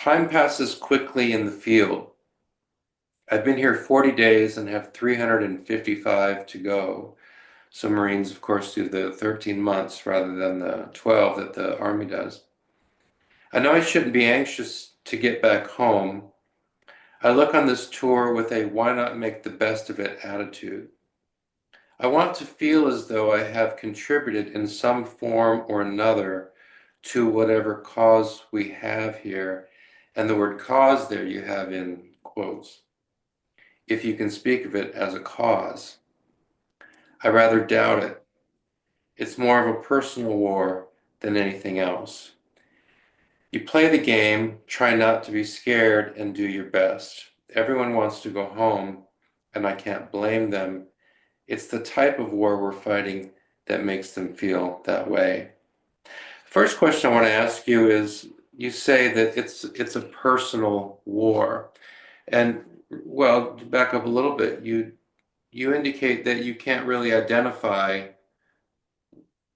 Time passes quickly in the field. I've been here 40 days and have 355 to go. So Marines, of course, do the 13 months rather than the 12 that the Army does. I know I shouldn't be anxious to get back home. I look on this tour with a why not make the best of it attitude. I want to feel as though I have contributed in some form or another to whatever cause we have here. And the word cause there you have in quotes, if you can speak of it as a cause. I rather doubt it. It's more of a personal war than anything else. You play the game, try not to be scared, and do your best. Everyone wants to go home, and I can't blame them. It's the type of war we're fighting that makes them feel that way. First question I want to ask you is, you say that it's a personal war. And well, to back up a little bit, you indicate that you can't really identify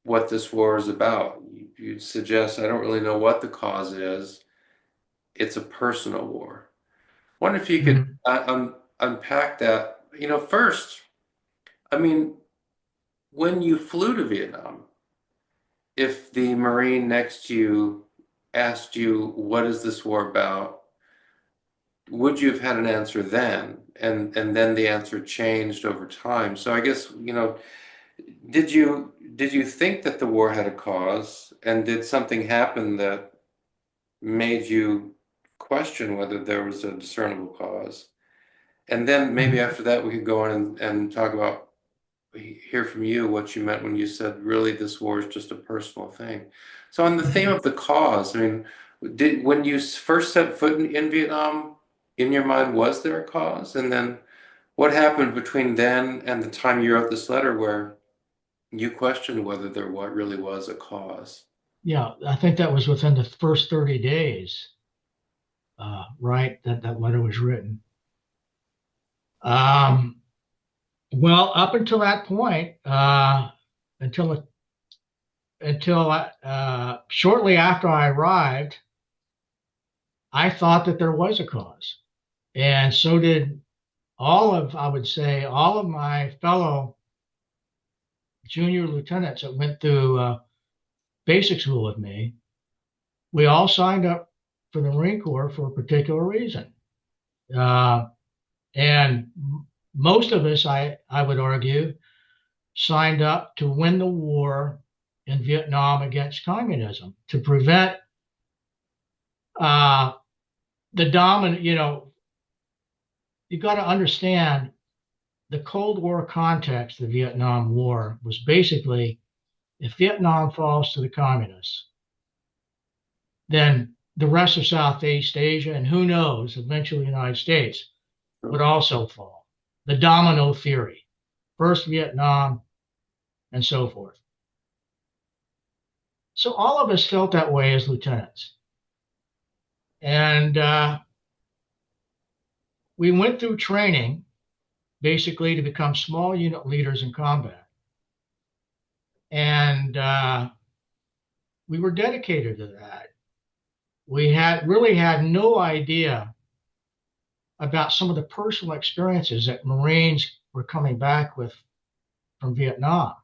what this war is about. You suggest, I don't really know what the cause is. It's a personal war. I wonder if you could Mhm. unpack that. First, I mean, when you flew to Vietnam, if the Marine next to you asked you, what is this war about? Would you have had an answer then? And then the answer changed over time. So I guess, did you think that the war had a cause? And did something happen that made you question whether there was a discernible cause? And then maybe Mhm. after that we could go on and talk about hear from you what you meant when you said really this war is just a personal thing. So on the theme Mhm. of the cause, I mean, did when you first set foot in Vietnam, in your mind was there a cause? And then what happened between then and the time you wrote this letter where you questioned whether there what really was a cause? Yeah, I think that was within the first 30 days, right? That letter was written. Um, well, up until that point, until shortly after I arrived, I thought that there was a cause, and so did I would say, all of my fellow junior lieutenants that went through basic school with me. We all signed up for the Marine Corps for a particular reason. Uh, And most of us, I would argue, signed up to win the war in Vietnam against communism to prevent uh, the dominant, you got to understand the Cold War context of the Vietnam War was basically if Vietnam falls to the communists, then the rest of Southeast Asia and who knows, eventually the United States would also fall. The domino theory, first Vietnam and so forth. So all of us felt that way as lieutenants. And we went through training basically to become small unit leaders in combat. And we were dedicated to that. We had really had no idea about some of the personal experiences that Marines were coming back with from Vietnam.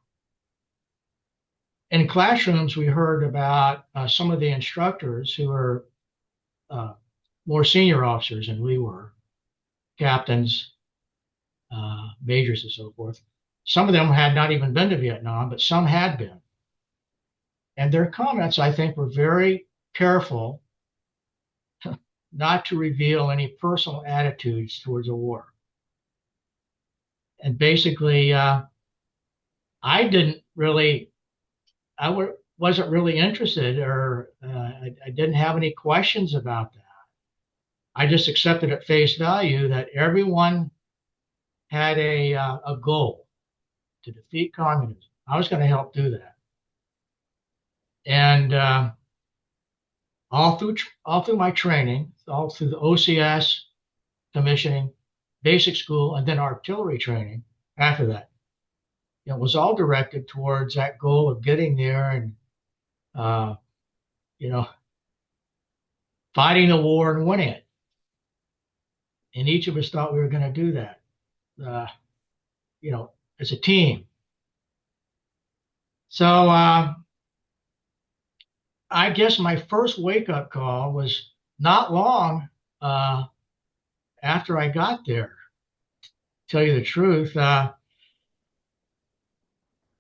In classrooms, we heard about some of the instructors who were uh, more senior officers than we were, captains, majors and so forth. Some of them had not even been to Vietnam, but some had been. And their comments, I think, were very careful not to reveal any personal attitudes towards the war. And basically, I didn't really, wasn't really interested, or I didn't have any questions about that. I just accepted at face value that everyone had a goal to defeat communism. I was going to help do that. And all through my training, all through the OCS commissioning, basic school, and then artillery training after that. It was all directed towards that goal of getting there and uh, you know fighting the war and winning it. And each of us thought we were going to do that, uh, as a team. So I guess my first wake up call was not long uh, after I got there. Tell you the truth,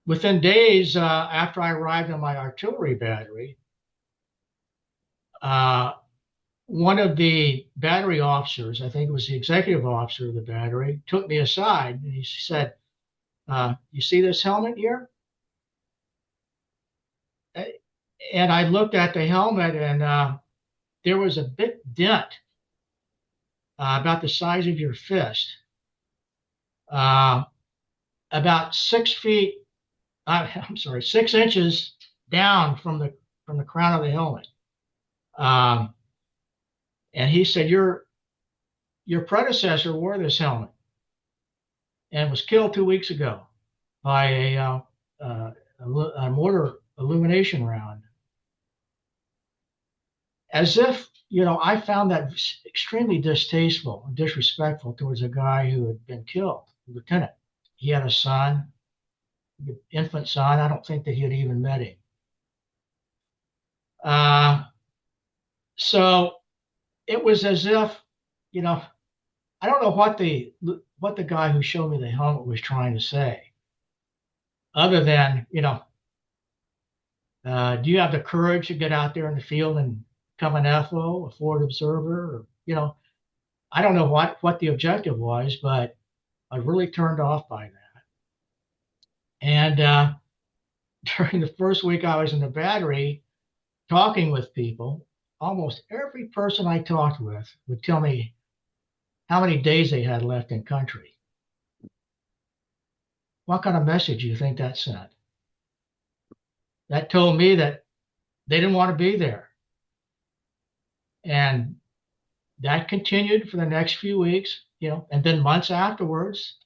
within days after I arrived on my artillery battery, uh, one of the battery officers, I think it was the executive officer of the battery, took me aside and he said, "You see this helmet here?" And I looked at the helmet, and there was a big dent about the size of your fist, uh, about 6 feet. I'm sorry, 6 inches down from the crown of the helmet. Um, and he said, your predecessor wore this helmet and was killed 2 weeks ago by a mortar illumination round." As if, I found that extremely distasteful and disrespectful towards a guy who had been killed, a lieutenant. He had a son, an infant son. I don't think that he had even met him. Uh, so it was as if, I don't know what the guy who showed me the helmet was trying to say, other than, do you have the courage to get out there in the field and become an FO, a forward observer, or, I don't know what the objective was, but I really turned off by that. And during the first week I was in the battery, talking with people, almost every person I talked with would tell me how many days they had left in country. What kind of message do you think that sent? That told me that they didn't want to be there. And that continued for the next few weeks, and then months afterwards,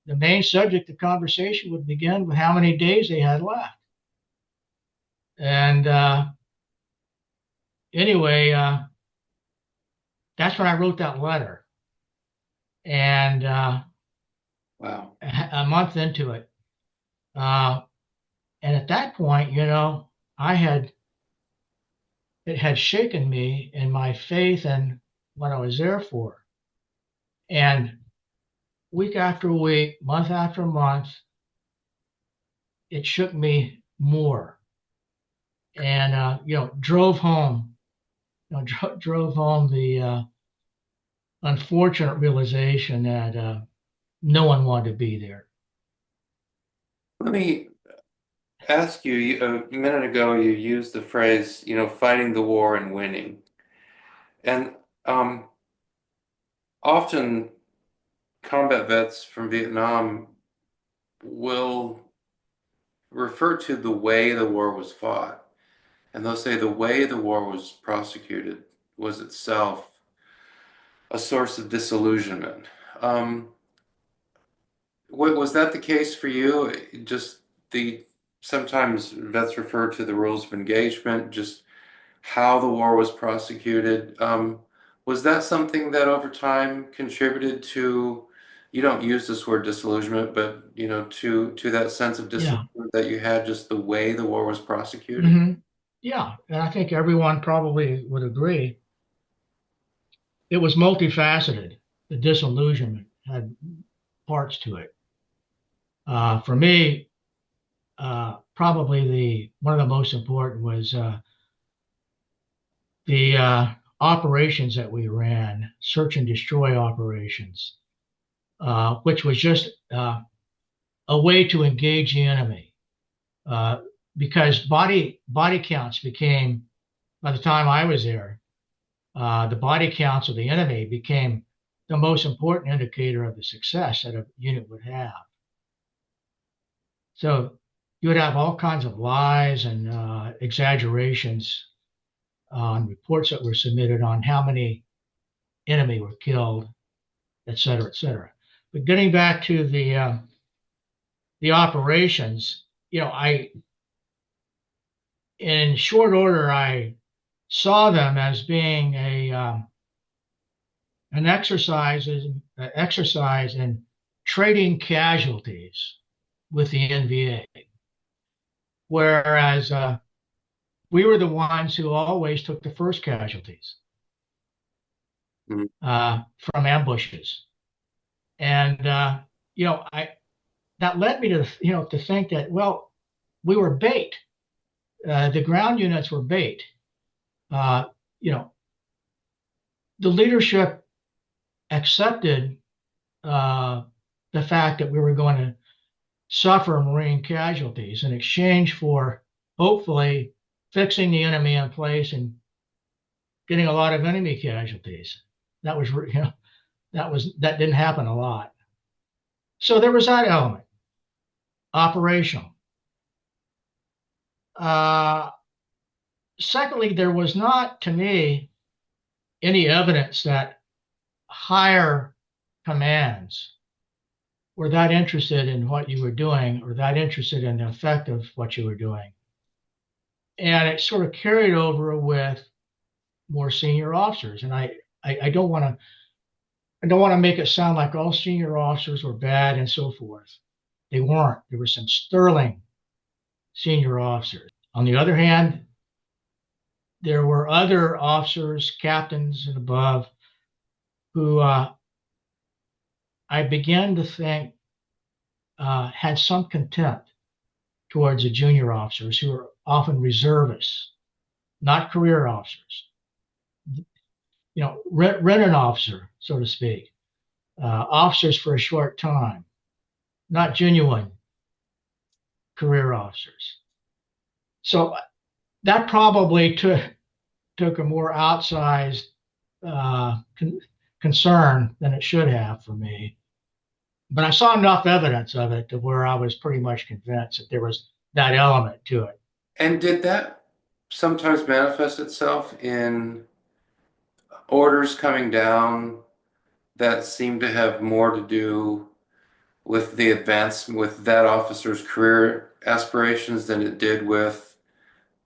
the main subject of conversation would begin with how many days they had left. And anyway, that's when I wrote that letter. And Wow. a month into it, and at that point, it had shaken me in my faith and what I was there for. And week after week, month after month, it shook me more. And drove home, drove home the unfortunate realization that no one wanted to be there. Let me ask you, a minute ago, you used the phrase, fighting the war and winning. And often combat vets from Vietnam will refer to the way the war was fought. And they'll say the way the war was prosecuted was itself a source of disillusionment. Um, was that the case for you? Just the sometimes vets refer to the rules of engagement, just how the war was prosecuted. Was that something that over time contributed to, you don't use this word disillusionment, but to that sense of Yeah. disillusionment that you had just the way the war was prosecuted? hmm Yeah. And I think everyone probably would agree. It was multifaceted. The disillusionment had parts to it. For me, probably the one of the most important was the operations that we ran, search and destroy operations, which was just a way to engage the enemy, uh, because body counts became, by the time I was there, the body counts of the enemy became the most important indicator of the success that a unit would have. So you would have all kinds of lies and exaggerations on reports that were submitted on how many enemy were killed, et cetera, et cetera. But getting back to the operations, I in short order, I saw them as being an exercise in trading casualties with the NVA, whereas we were the ones who always took the first casualties Mm. from ambushes. And I that led me to to think that, well, we were bait. The ground units were bait. Uh, you know, the leadership accepted the fact that we were going to suffer Marine casualties in exchange for hopefully fixing the enemy in place and getting a lot of enemy casualties. That was, that didn't happen a lot. So there was that element, operational. Uh, Secondly, there was not, to me, any evidence that higher commands were that interested in what you were doing or that interested in the effect of what you were doing. And it sort of carried over with more senior officers. And I don't want to make it sound like all senior officers were bad and so forth. They weren't. There were some sterling senior officers. On the other hand, there were other officers, captains and above, who I began to think had some contempt towards the junior officers who were often reservists, not career officers. Rent an officer, so to speak, officers for a short time, not genuine career officers. So that probably took a more outsized concern than it should have for me. But I saw enough evidence of it to where I was pretty much convinced that there was that element to it. And did that sometimes manifest itself in orders coming down that seemed to have more to do with the advancement with that officer's career aspirations than it did with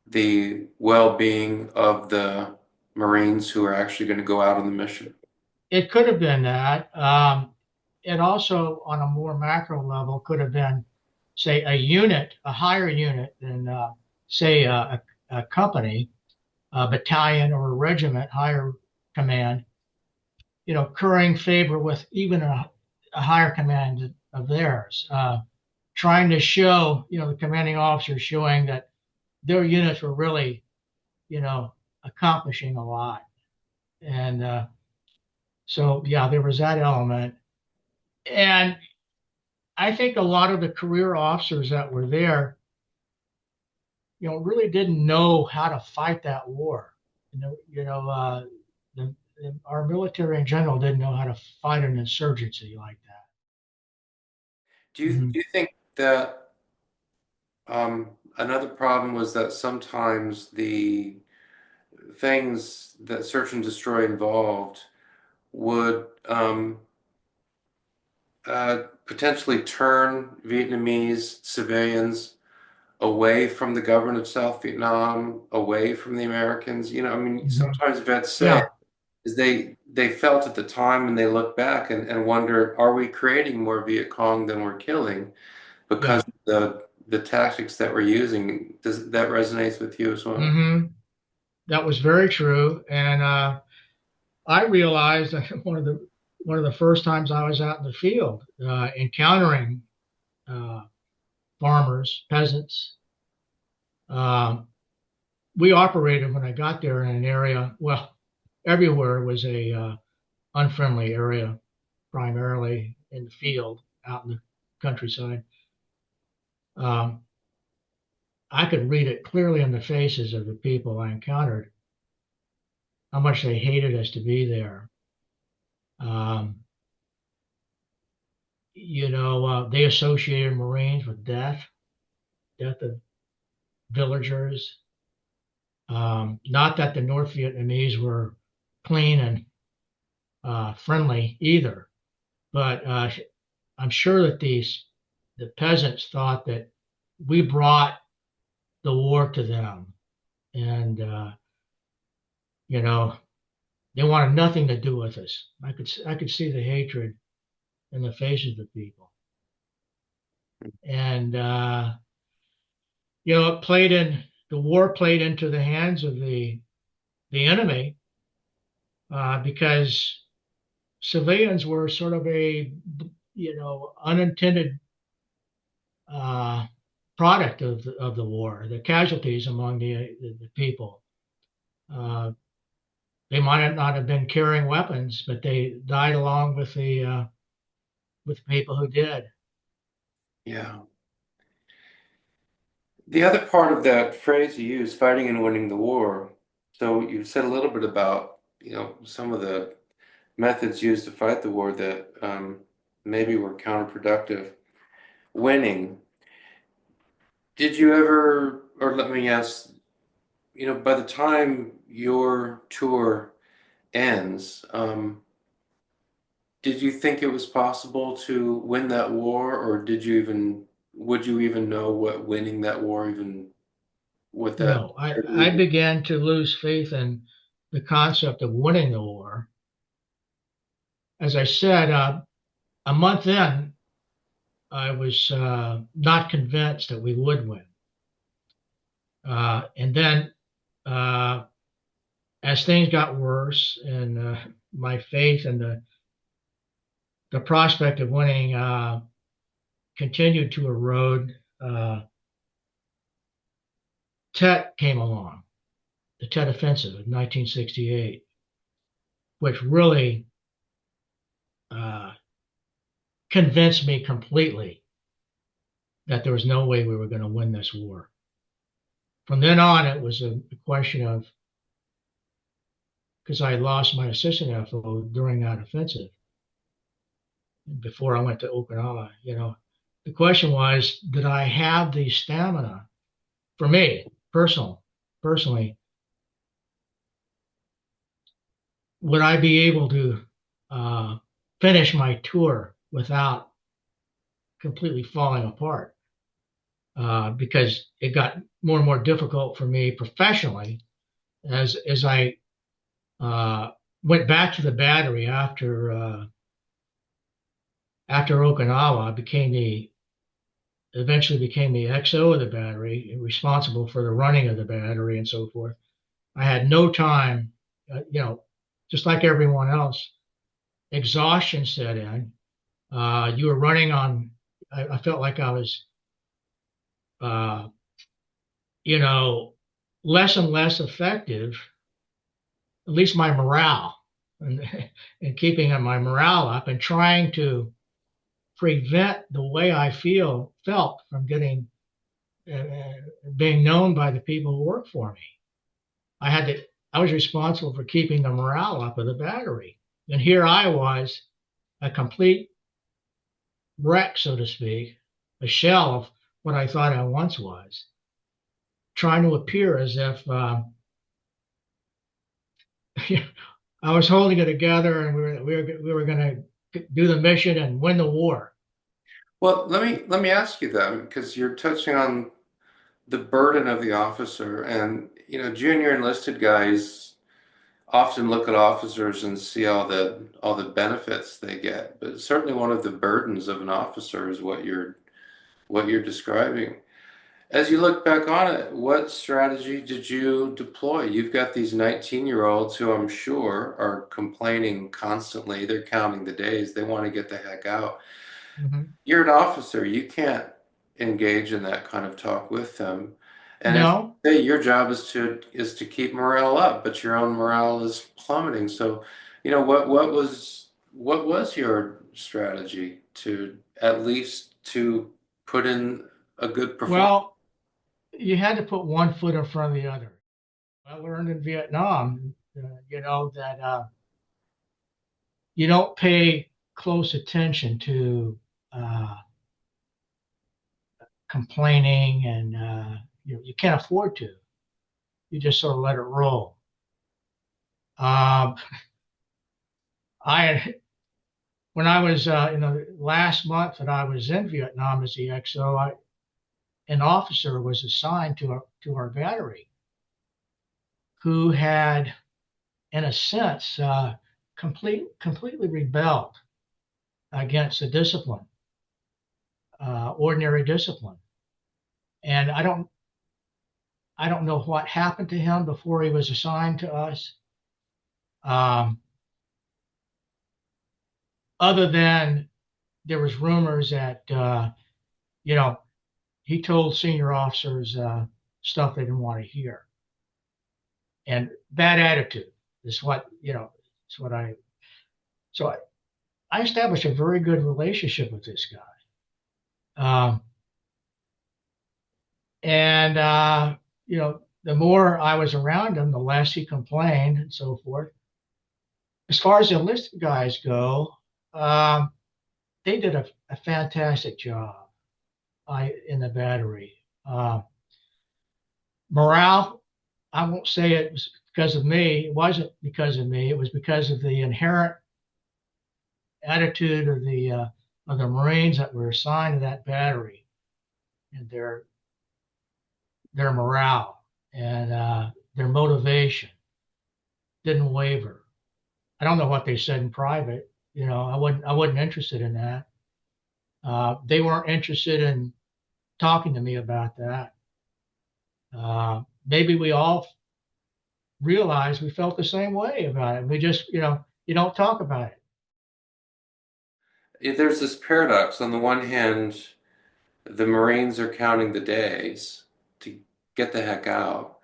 the well-being of the Marines who are actually going to go out on the mission? It could have been that. It also, on a more macro level, could have been, say, a unit, a higher unit than, say, a company, a battalion or a regiment, higher command, currying favor with even a higher command of theirs, trying to show, the commanding officer showing that their units were really, accomplishing a lot. And so, yeah, there was that element. And I think a lot of the career officers that were there, really didn't know how to fight that war. Our military in general didn't know how to fight an insurgency like that. Do you Mhm. do you think that another problem was that sometimes the things that search and destroy involved would potentially turn Vietnamese civilians away from the government of South Vietnam, away from the Americans? I mean, Mhm. sometimes vets say Yeah. is they felt at the time and they look back and wonder, are we creating more Viet Cong than we're killing because Yeah. of the tactics that we're using? Does that resonates with you as well? hmm That was very true. And I realized that one of the first times I was out in the field, encountering uh, farmers, peasants. Um, we operated when I got there in an area. Well, everywhere was a unfriendly area, primarily in the field, out in the countryside. Um, I could read it clearly in the faces of the people I encountered, how much they hated us to be there. Um, they associated Marines with death of villagers. Not that the North Vietnamese were clean and friendly either, but I'm sure that the peasants thought that we brought the war to them, and you know, they wanted nothing to do with us. I could see the hatred in the faces of people. And, it played in, the war played into the hands of the enemy, because civilians were sort of a, unintended, uh, product of the war, the casualties among the people. Uh, they might not have been carrying weapons, but they died along with the people who did. Yeah. The other part of that phrase you use, fighting and winning the war. So you said a little bit about, some of the methods used to fight the war that maybe were counterproductive. Winning. Did you ever, or let me ask, by the time your tour ends, did you think it was possible to win that war, or would you even know what winning that war even, what that No, I began to lose faith in the concept of winning the war. As I said, a month in, I was not convinced that we would win. And then, uh, as things got worse, and my faith in the prospect of winning continued to erode, Tet came along, the Tet Offensive of 1968, which really uh, convinced me completely that there was no way we were going to win this war. From then on, it was a question of, because I lost my assistant FO during that offensive before I went to Okinawa, the question was, did I have the stamina for me, personally, would I be able to finish my tour without completely falling apart? Because it got more and more difficult for me professionally as I went back to the battery after Okinawa, eventually became the XO of the battery, responsible for the running of the battery and so forth. I had no time, just like everyone else, exhaustion set in. You were running on, I felt like I was, uh, you know, less and less effective, at least my morale, and, and keeping my morale up and trying to prevent the way I felt from being known by the people who work for me. I was responsible for keeping the morale up of the battery. And here I was, a complete wreck, so to speak, a shell of what I thought I once was, trying to appear as if I was holding it together and we were going to do the mission and win the war. Well, let me ask you that because you're touching on the burden of the officer, and junior enlisted guys often look at officers and see all the benefits they get, but certainly one of the burdens of an officer is what you're describing. As you look back on it, what strategy did you deploy? You've got these 19-year-olds who I'm sure are complaining constantly. They're counting the days. They want to get the heck out. Mhm. You're an officer. You can't engage in that kind of talk with them. And as No, you say, your job is to keep morale up, but your own morale is plummeting. So, what was your strategy to at least to put in a good performance? well, you had to put one foot in front of the other. I learned in Vietnam, that you don't pay close attention to uh, complaining, and you can't afford to. You just sort of let it roll. Um, I when I was in the last month that I was in Vietnam as the XO, an officer was assigned to our battery who had in a sense, completely rebelled against the discipline, ordinary discipline. And I don't know what happened to him before he was assigned to us, um, other than there was rumors that you know he told senior officers stuff they didn't want to hear, and bad attitude is what It's what I so I established a very good relationship with this guy, and the more I was around him, the less he complained and so forth. As far as the enlisted guys go, um, they did a fantastic job in the battery. Morale, I won't say it was because of me. It wasn't because of me. It was because of the inherent attitude of the Marines that were assigned to that battery, and their morale and their motivation didn't waver. I don't know what they said in private. I wasn't interested in that. They weren't interested in talking to me about that. Maybe we all realized we felt the same way about it. We just, you don't talk about it. There's this paradox. On the one hand, the Marines are counting the days to get the heck out.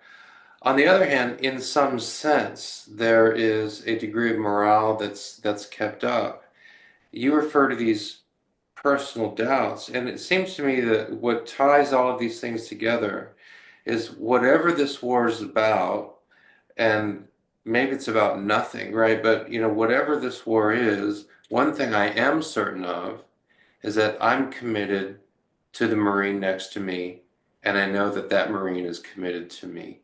On the other hand, in some sense, there is a degree of morale that's kept up. You refer to these personal doubts, and it seems to me that what ties all of these things together is whatever this war is about, and maybe it's about nothing, right? But whatever this war is, one thing I am certain of is that I'm committed to the Marine next to me, and I know that that Marine is committed to me.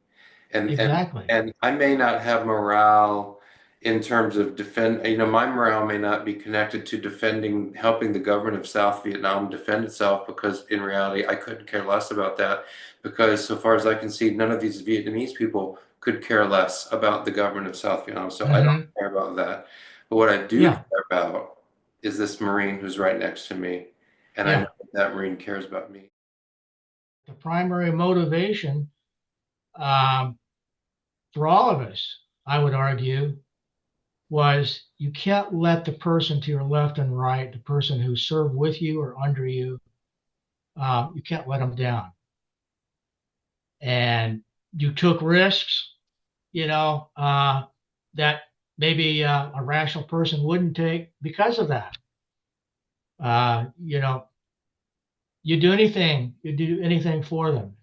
And and Exactly. and I may not have morale in terms of my morale may not be connected to defending, helping the government of South Vietnam defend itself, because in reality, I couldn't care less about that, because so far as I can see, none of these Vietnamese people could care less about the government of South Vietnam. So I don't Hmm. care about that. But what I do Yeah. care about is this Marine who's right next to me, and I know Yeah. that Marine cares about me. The primary motivation um, for all of us, I would argue, was you can't let the person to your left and right, the person who served with you or under you, you can't let them down. And you took risks, that maybe a rational person wouldn't take because of that. Uh, you know, you do anything for them.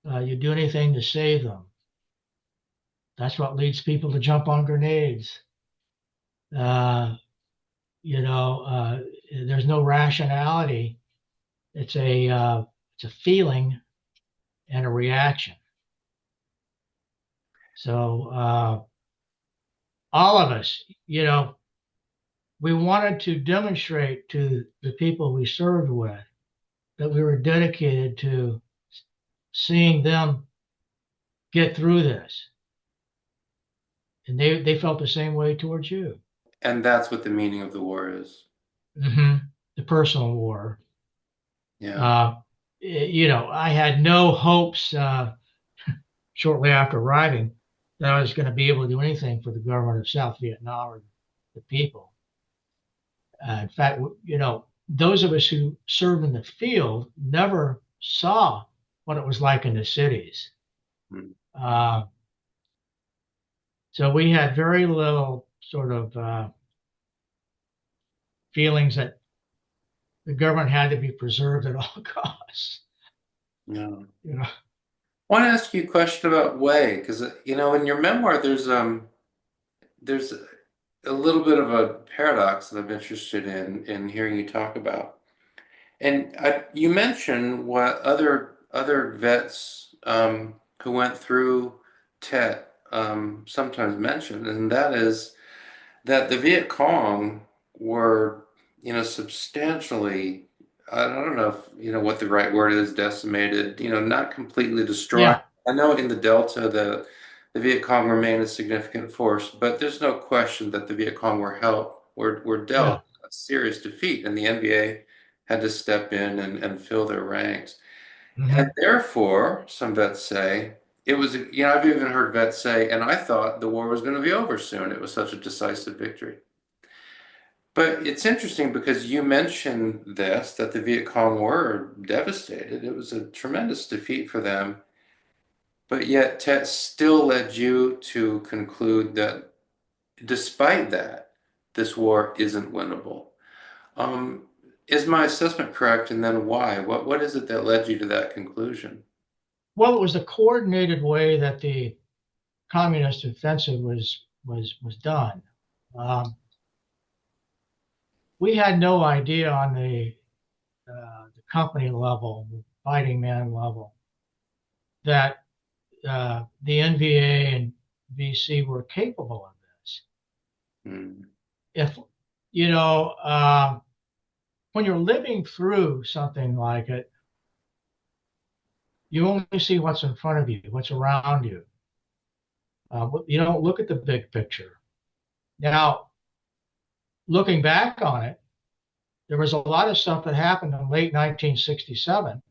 You do anything to save them. That's what leads people to jump on grenades. Uh, you know, uh, there's no rationality. It's a feeling and a reaction. So all of us, we wanted to demonstrate to the people we served with that we were dedicated to seeing them get through this, and they felt the same way towards you. And that's what the meaning of the war is. Hmm. The personal war. Yeah. Uh, I had no hopes shortly after arriving that I was going to be able to do anything for the government of South Vietnam or the people. In fact, those of us who served in the field never saw what it was like in the cities. Mm. Uh, so we had very little sort of feelings that the government had to be preserved at all costs. Yeah. You know, I want to ask you a question about Way, because in your memoir there's a little bit of a paradox that I'm interested in hearing you talk about. And you mentioned what other vets who went through Tet sometimes mention, and that is that the Viet Cong were, substantially, I don't know if, what the right word is, decimated, not completely destroyed. yeah, I know in the Delta, the Viet Cong remain a significant force, but there's no question that the Viet Cong were Yeah. dealt a serious defeat, and the NBA had to step in and fill their ranks. And Hmm. therefore, some vets say, it was, I've even heard vets say, and I thought the war was going to be over soon. It was such a decisive victory. But it's interesting because you mentioned this, that the Viet Cong were devastated. It was a tremendous defeat for them. But yet, Tet still led you to conclude that despite that, this war isn't winnable. Um, is my assessment correct? And then why? What is it that led you to that conclusion? Well, it was the coordinated way that the communist offensive was done. Um, we had no idea on the company level, the fighting man level, that the NVA and VC were capable of this. Hmm. If you know, when you're living through something like it, you only see what's in front of you, what's around you. You don't look at the big picture. Now, looking back on it, there was a lot of stuff that happened in late 1967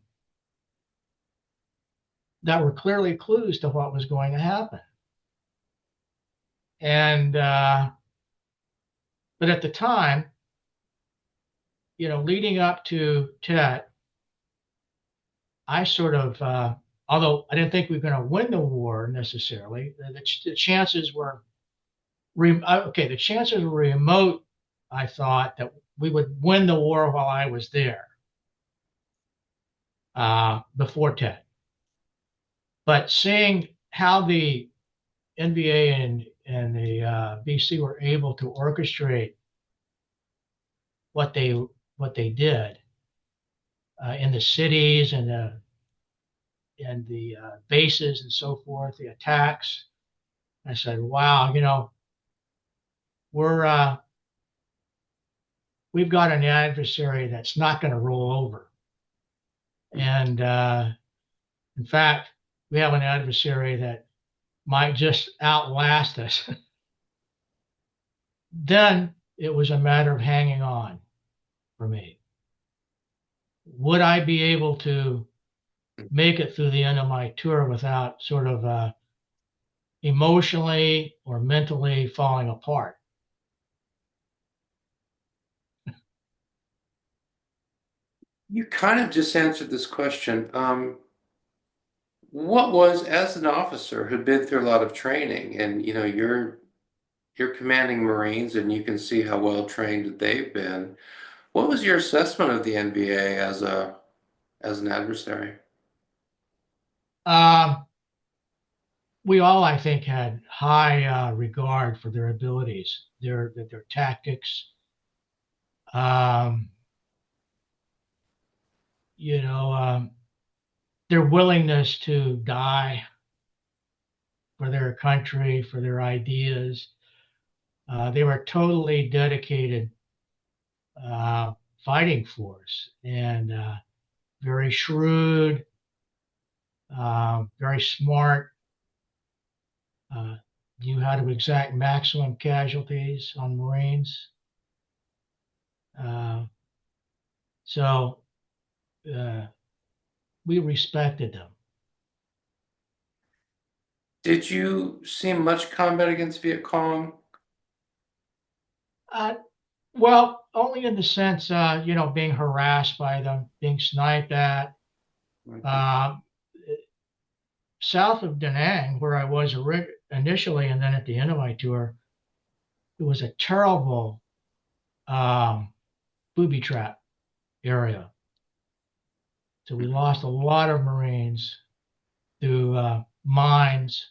that were clearly clues to what was going to happen. And but at the time, leading up to Tet, I sort of, although I didn't think we were going to win the war necessarily, the chances were okay. The chances were remote. I thought that we would win the war while I was there before Tet. But seeing how the NBA and the BC were able to orchestrate what they what they did in the cities and the bases and so forth, the attacks. I said, "Wow, we're we've got an adversary that's not going to roll over, and in fact, we have an adversary that might just outlast us." Then it was a matter of hanging on for me. Would I be able to make it through the end of my tour without sort of emotionally or mentally falling apart? You kind of just answered this question. What was, as an officer who'd been through a lot of training, and you're commanding Marines, and you can see how well trained they've been. What was your assessment of the NBA as an adversary? Um, we all, I think, had high regard for their abilities, their tactics, um, you know, um, their willingness to die for their country, for their ideas. They were totally dedicated uh, fighting force and very shrewd, very smart, uh, knew how to exact maximum casualties on Marines. Uh, so uh, we respected them. Did you see much combat against Viet Cong? Uh, well, only in the sense, being harassed by them, being sniped at. Okay. Uh, South of Da Nang, where I was initially, and then at the end of my tour, it was a terrible um, booby trap area. So we lost a lot of Marines through mines,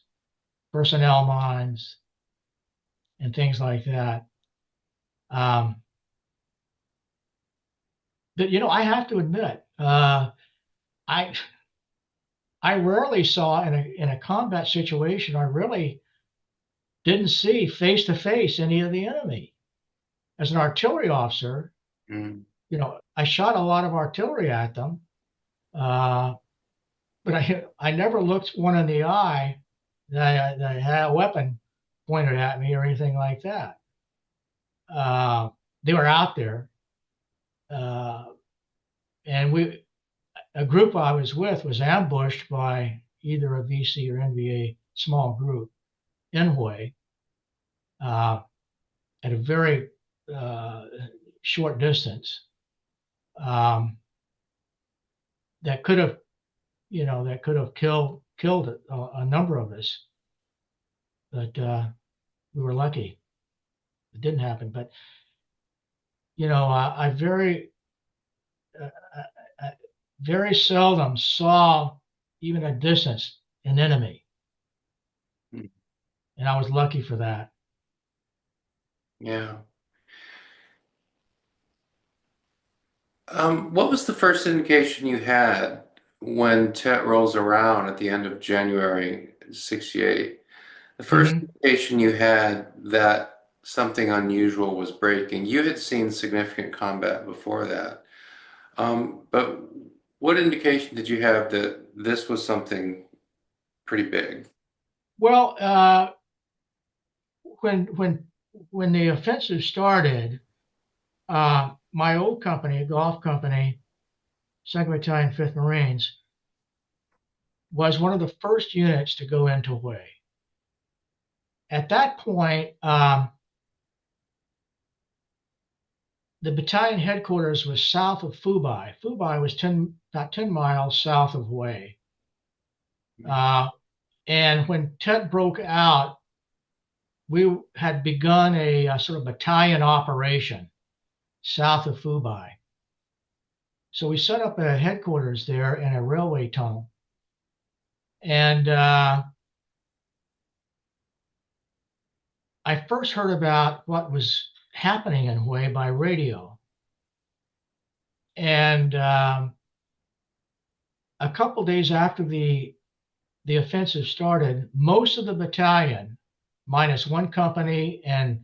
personnel mines, and things like that. Um, but I have to admit, I I rarely saw in a combat situation. I really didn't see face to face any of the enemy. As an artillery officer, Mm. I shot a lot of artillery at them, but I never looked one in the eye that I had a weapon pointed at me or anything like that. Uh, they were out there, uh, and a group I was with was ambushed by either a VC or NVA small group in Hue uh, at a very uh, short distance. Um, that could have, that could have killed a number of us, but we were lucky. It didn't happen. But I uh, I very seldom saw even a distance an enemy, Hmm. and I was lucky for that. Yeah. What was the first indication you had when Tet rolls around at the end of January '68? The first Hmm. indication you had that something unusual was breaking. You had seen significant combat before that. But what indication did you have that this was something pretty big? Well, when the offensive started, my old company, golf company, Second Battalion, Fifth Marines, was one of the first units to go into Hue. At that point, the battalion headquarters was south of Fubai. Fubai was about 10 miles south of Hue. Uh, and when Tet broke out, we had begun a sort of battalion operation south of Fubai. So we set up a headquarters there in a railway tunnel. And I first heard about what was happening in Hue by radio. And a couple days after the offensive started, most of the battalion, minus one company and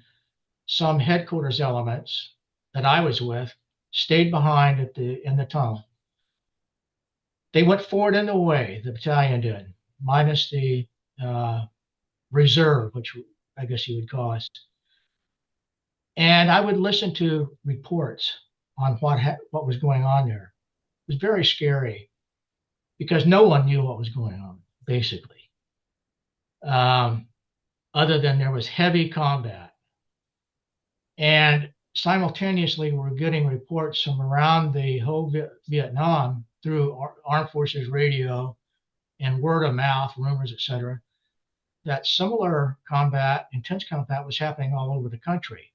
some headquarters elements that I was with, stayed behind in the tunnel. They went forward in the way, the battalion did, minus the uh, reserve, which I guess you would call us. And I would listen to reports on what was going on there. It was very scary because no one knew what was going on, basically, um, other than there was heavy combat. And simultaneously, we're getting reports from around the whole Vietnam through Armed Forces radio and word of mouth, rumors, etc., that similar combat, intense combat, was happening all over the country.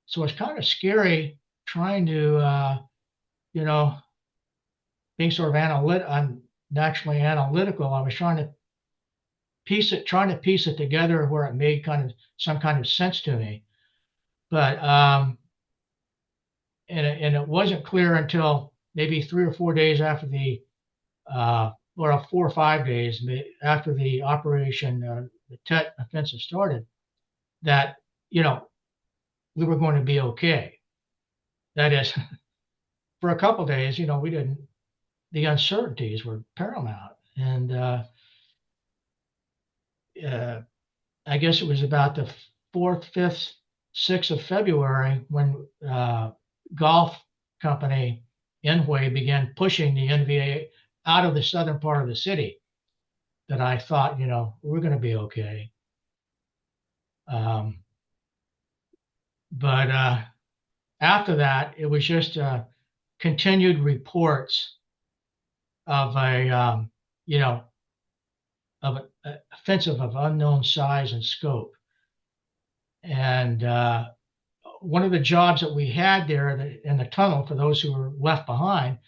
So it's kind of scary trying to, you know, being sort of I'm naturally analytical. I was trying to piece it together where it made some kind of sense to me. But and it wasn't clear until maybe 3 or 4 days after or 4 or 5 days after the operation, the Tet offensive started, that you know we were going to be okay. That is, for a couple of days, we didn't. The uncertainties were paramount, and uh, I guess it was about the 4th, 5th, 6th of February when golf company Enway began pushing the NVA out of the southern part of the city that I thought, we're going to be okay. Um, but after that, it was just continued reports of you know, of an offensive of unknown size and scope. And one of the jobs that we had there in the tunnel for those who were left behind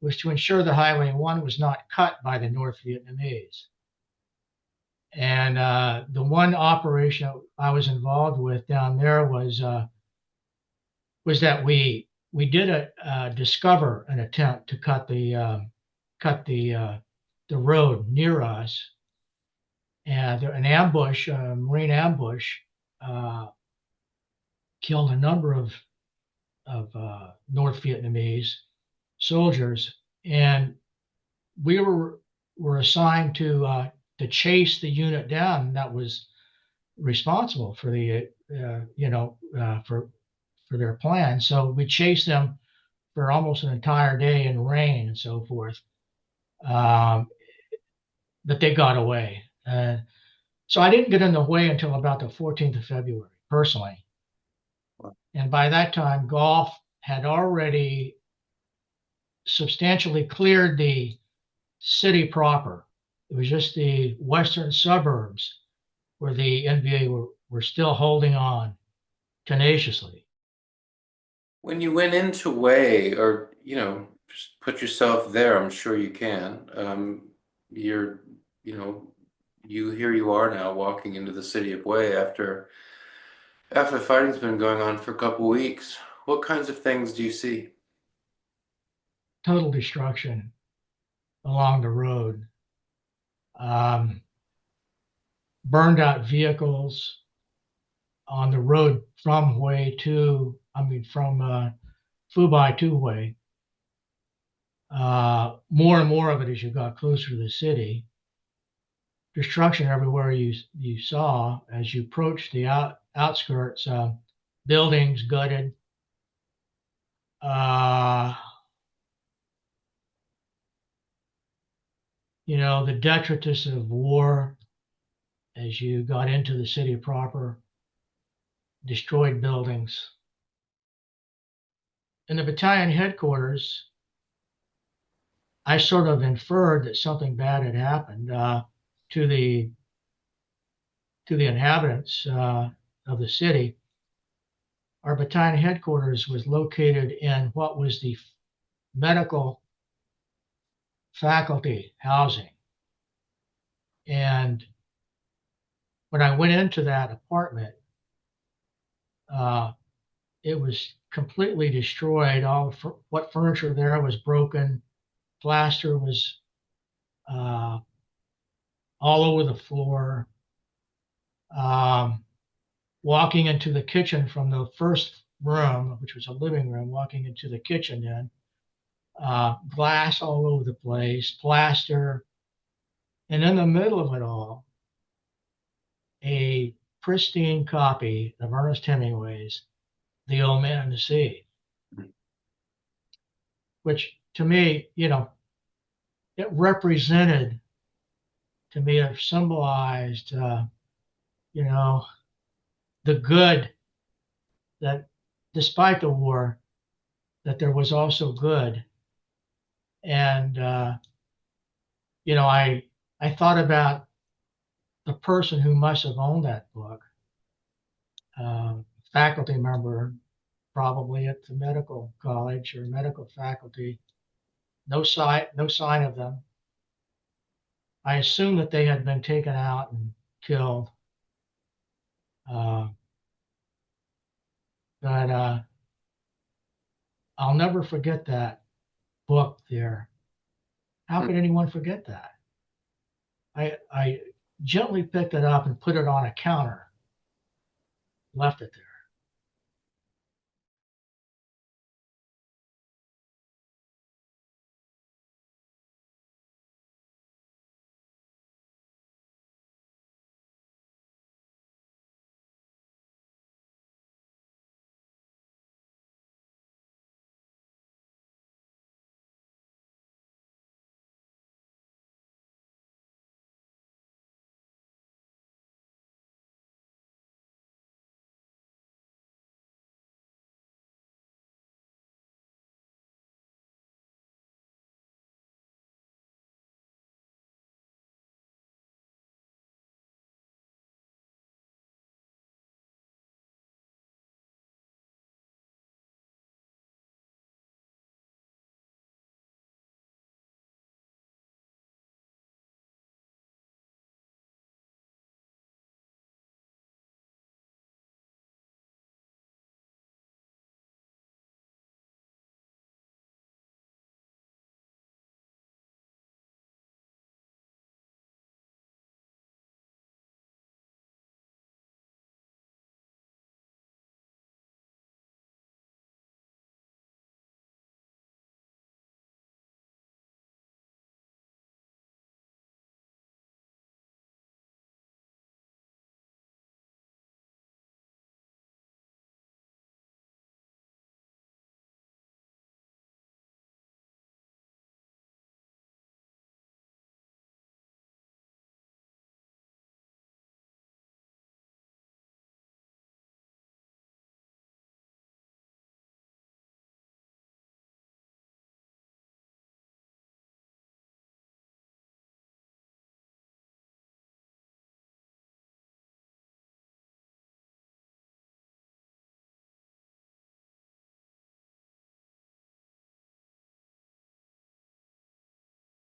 was to ensure the Highway 1 was not cut by the North Vietnamese. And the one operation I was involved with down there was that we did discover an attempt to cut the road near us, and an ambush, a Marine ambush, uh, killed a number of North Vietnamese soldiers, and we were assigned to to chase the unit down that was responsible for the for their plan. So we chased them for almost an entire day in rain and so forth. Um, but they got away. So I didn't get in the way until about the 14th of February, personally. And by that time, golf had already substantially cleared the city proper. It was just the western suburbs where the NBA were still holding on tenaciously. When you went into Way, or just put yourself there, I'm sure you can. You're, you know, here you are now walking into the city of Way after the fighting's been going on for a couple weeks. What kinds of things do you see? Total destruction along the road. Um, Burned out vehicles on the road from Fubai to Hue. More and more of it as you got closer to the city. Destruction everywhere you saw as you approached the outskirts. Buildings gutted. Uh, the detritus of war as you got into the city proper, destroyed buildings. In the battalion headquarters, I sort of inferred that something bad had happened to the inhabitants of the city. Our battalion headquarters was located in what was the medical faculty housing. And when I went into that apartment, it was completely destroyed. What furniture there was broken. Plaster was all over the floor. Walking into the kitchen from the first room, which was a living room, walking into the kitchen then, glass all over the place, plaster, and in the middle of it all, a pristine copy of Ernest Hemingway's The Old Man and the Sea, which to me, it represented, to me, it symbolized, the good that despite the war, that there was also good. And, I thought about the person who must have owned that book, faculty member, probably at the medical college or medical faculty. No sign of them. I assume that they had been taken out and killed. Uh, but I'll never forget that book there. How could anyone forget that? I gently picked it up and put it on a counter, left it there.